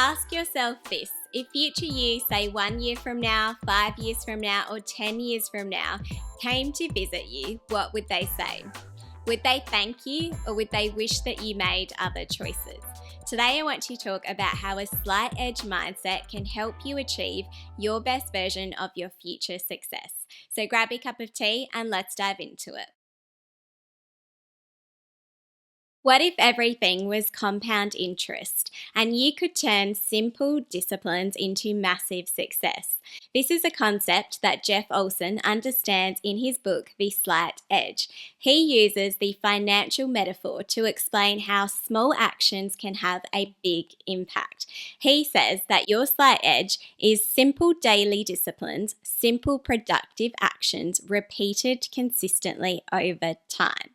Ask yourself this: if future you, say 1 year from now, 5 years from now, or 10 years from now, came to visit you, what would they say? Would they thank you, or would they wish that you made other choices? Today I want to talk about how a slight edge mindset can help you achieve your best version of your future success. So grab a cup of tea and let's dive into it. What if everything was compound interest and you could turn simple disciplines into massive success? This is a concept that Jeff Olson understands in his book, The Slight Edge. He uses the financial metaphor to explain how small actions can have a big impact. He says that your slight edge is simple daily disciplines, simple productive actions repeated consistently over time.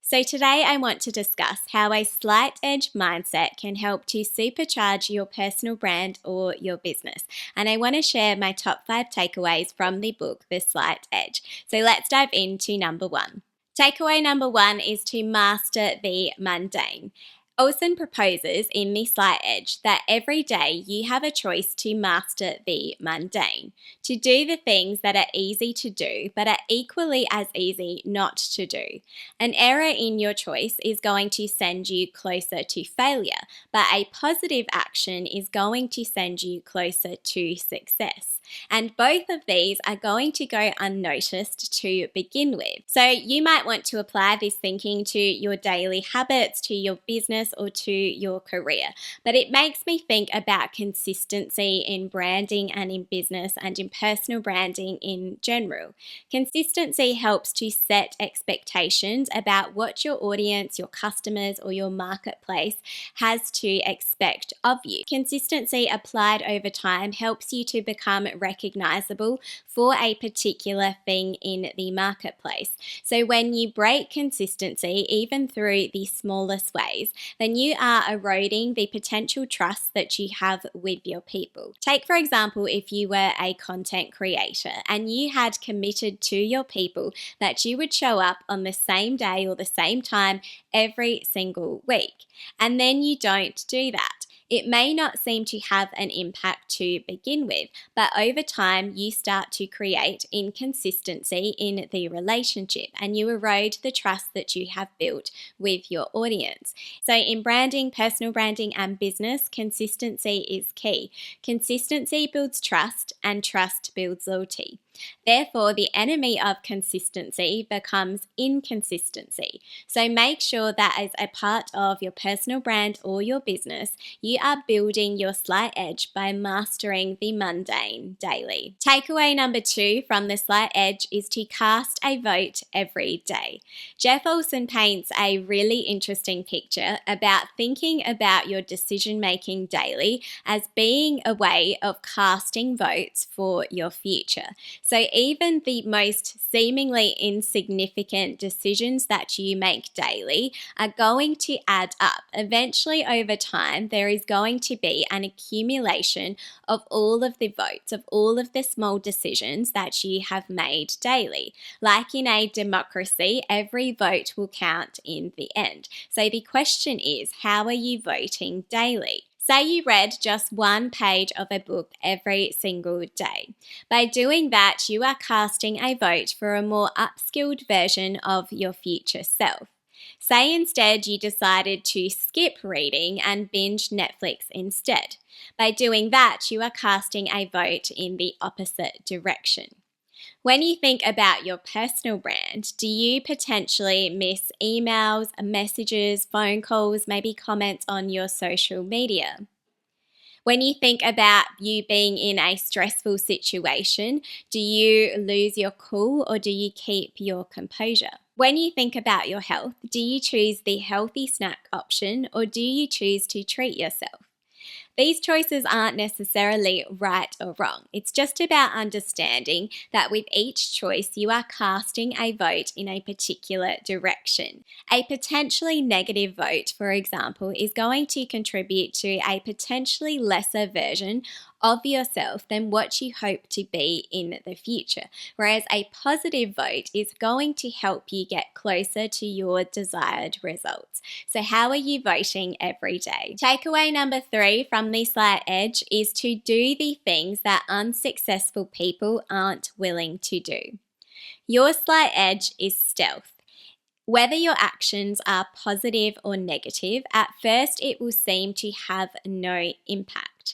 So today I want to discuss how a slight edge mindset can help to supercharge your personal brand or your business. And I want to share my top 5 takeaways from the book, The Slight Edge. So let's dive into number 1. Takeaway number 1 is to master the mundane. Olson proposes in The Slight Edge that every day you have a choice to master the mundane, to do the things that are easy to do but are equally as easy not to do. An error in your choice is going to send you closer to failure, but a positive action is going to send you closer to success. And both of these are going to go unnoticed to begin with. So you might want to apply this thinking to your daily habits, to your business, or to your career. But it makes me think about consistency in branding and in business and in personal branding in general. Consistency helps to set expectations about what your audience, your customers, or your marketplace has to expect of you. Consistency applied over time helps you to become recognizable for a particular thing in the marketplace. So when you break consistency, even through the smallest ways, then you are eroding the potential trust that you have with your people. Take, for example, if you were a content creator and you had committed to your people that you would show up on the same day or the same time every single week, and then you don't do that. It may not seem to have an impact to begin with, but over time you start to create inconsistency in the relationship and you erode the trust that you have built with your audience. So in branding, personal branding, and business, consistency is key. Consistency builds trust and trust builds loyalty. Therefore, the enemy of consistency becomes inconsistency. So make sure that as a part of your personal brand or your business, you are building your slight edge by mastering the mundane daily. Takeaway number 2 from the slight edge is to cast a vote every day. Jeff Olson paints a really interesting picture about thinking about your decision making daily as being a way of casting votes for your future. So even the most seemingly insignificant decisions that you make daily are going to add up. Eventually, over time, there is going to be an accumulation of all of the votes, of all of the small decisions that you have made daily. Like in a democracy, every vote will count in the end. So the question is, how are you voting daily? Say you read just 1 page of a book every single day. By doing that, you are casting a vote for a more upskilled version of your future self. Say instead you decided to skip reading and binge Netflix instead. By doing that, you are casting a vote in the opposite direction. When you think about your personal brand, do you potentially miss emails, messages, phone calls, maybe comments on your social media? When you think about you being in a stressful situation, do you lose your cool or do you keep your composure? When you think about your health, do you choose the healthy snack option or do you choose to treat yourself? These choices aren't necessarily right or wrong. It's just about understanding that with each choice, you are casting a vote in a particular direction. A potentially negative vote, for example, is going to contribute to a potentially lesser version of yourself than what you hope to be in the future. Whereas a positive vote is going to help you get closer to your desired results. So how are you voting every day? Takeaway number 3 from the Slight Edge is to do the things that unsuccessful people aren't willing to do. Your slight edge is stealth. Whether your actions are positive or negative, at first it will seem to have no impact.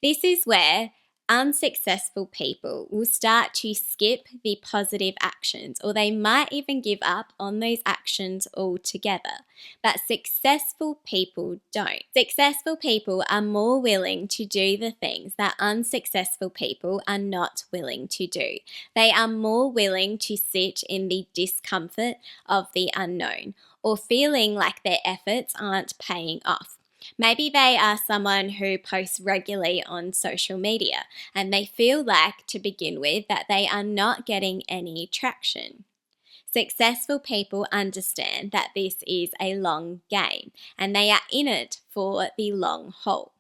This is where unsuccessful people will start to skip the positive actions, or they might even give up on those actions altogether. But successful people don't. Successful people are more willing to do the things that unsuccessful people are not willing to do. They are more willing to sit in the discomfort of the unknown, or feeling like their efforts aren't paying off. Maybe they are someone who posts regularly on social media and they feel like, to begin with, that they are not getting any traction. Successful people understand that this is a long game and they are in it for the long haul.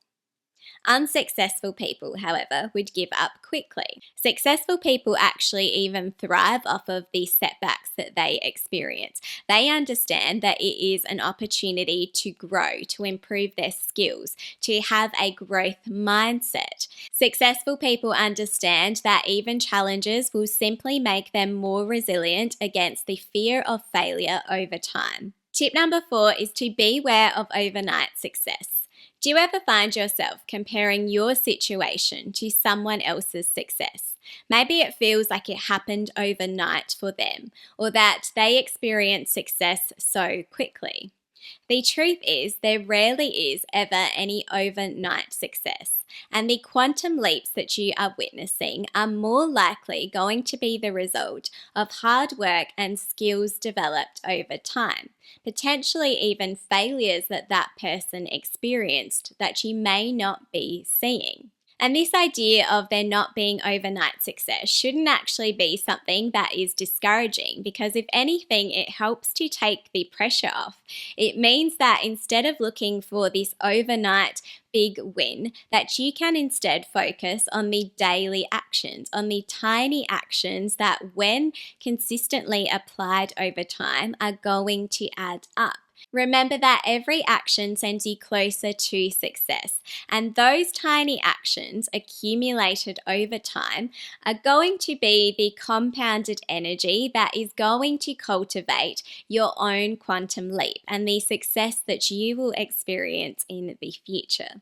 Unsuccessful people, however, would give up quickly. Successful people actually even thrive off of the setbacks that they experience. They understand that it is an opportunity to grow, to improve their skills, to have a growth mindset. Successful people understand that even challenges will simply make them more resilient against the fear of failure over time. Tip number 4 is to beware of overnight success. Do you ever find yourself comparing your situation to someone else's success? Maybe it feels like it happened overnight for them, or that they experienced success so quickly. The truth is, there rarely is ever any overnight success, and the quantum leaps that you are witnessing are more likely going to be the result of hard work and skills developed over time, potentially even failures that person experienced that you may not be seeing. And this idea of there not being overnight success shouldn't actually be something that is discouraging, because if anything, it helps to take the pressure off. It means that instead of looking for this overnight big win, that you can instead focus on the daily actions, on the tiny actions that, when consistently applied over time, are going to add up. Remember that every action sends you closer to success, and those tiny actions accumulated over time are going to be the compounded energy that is going to cultivate your own quantum leap and the success that you will experience in the future.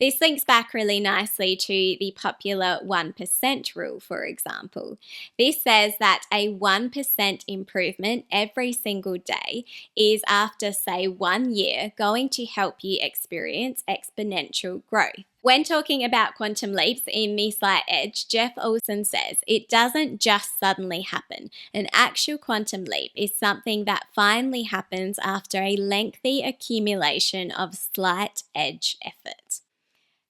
This links back really nicely to the popular 1% rule, for example. This says that a 1% improvement every single day is, after, say, 1 year, going to help you experience exponential growth. When talking about quantum leaps in the Slight Edge, Jeff Olson says it doesn't just suddenly happen. An actual quantum leap is something that finally happens after a lengthy accumulation of slight edge effort.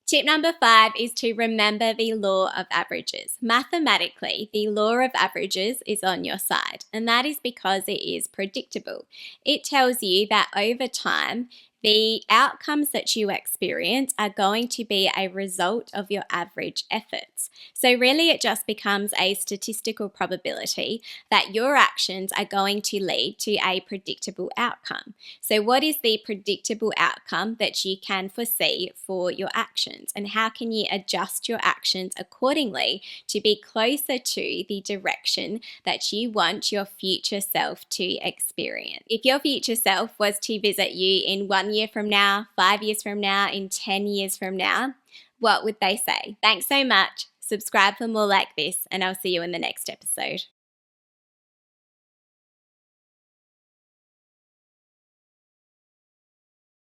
Tip number 5 is to remember the law of averages. Mathematically, the law of averages is on your side, and that is because it is predictable. It tells you that over time, the outcomes that you experience are going to be a result of your average efforts. So really, it just becomes a statistical probability that your actions are going to lead to a predictable outcome. So what is the predictable outcome that you can foresee for your actions? And how can you adjust your actions accordingly to be closer to the direction that you want your future self to experience? If your future self was to visit you in 1 year from now, 5 years from now, in 10 years from now, what would they say? Thanks so much. Subscribe for more like this, and I'll see you in the next episode.